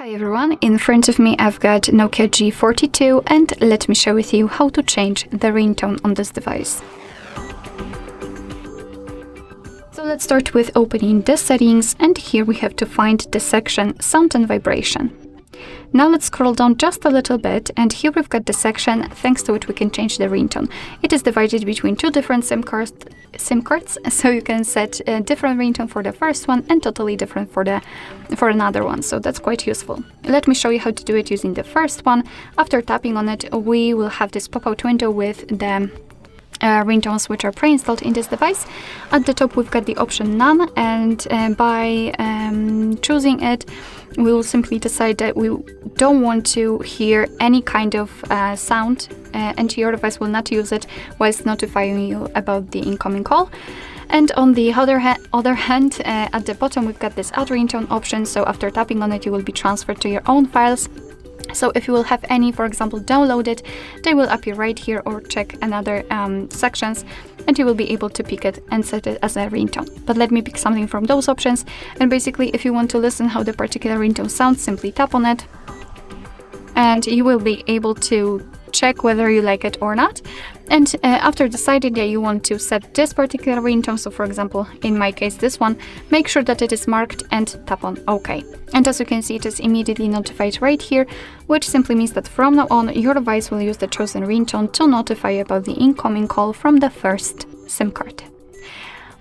Hi everyone, in front of me I've got Nokia G42 and let me share with you how to change the ringtone on this device. So let's start with opening the settings, and here we have to find the section Sound and Vibration. Now let's scroll down just a little bit, and here we've got the section thanks to which we can change the ringtone. It is divided between two different SIM cards, so you can set a different ringtone for the first one and totally different for another one, so that's quite useful. Let me show you how to do it using the first one. After tapping on it, we will have this pop-out window with the ringtones which are pre-installed in this device. At the top we've got the option None, and by choosing it we will simply decide that we don't want to hear any kind of sound, and your device will not use it whilst notifying you about the incoming call. And on the other hand, at the bottom we've got this Add Ringtone option, so after tapping on it you will be transferred to your own files. So if you will have any, for example, downloaded, they will appear right here, or check another sections, and you will be able to pick it and set it as a ringtone. But let me pick something from those options, and basically if you want to listen how the particular ringtone sounds, simply tap on it, and you will be able to check whether you like it or not. And after deciding that you want to set this particular ringtone, so for example in my case this one, make sure that it is marked and tap on OK. And as you can see, it is immediately notified right here, which simply means that from now on your device will use the chosen ringtone to notify you about the incoming call from the first SIM card.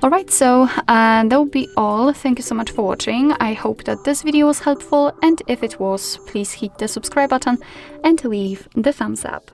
Alright, so that will be all. Thank you so much for watching. I hope that this video was helpful, and if it was, please hit the subscribe button and leave the thumbs up.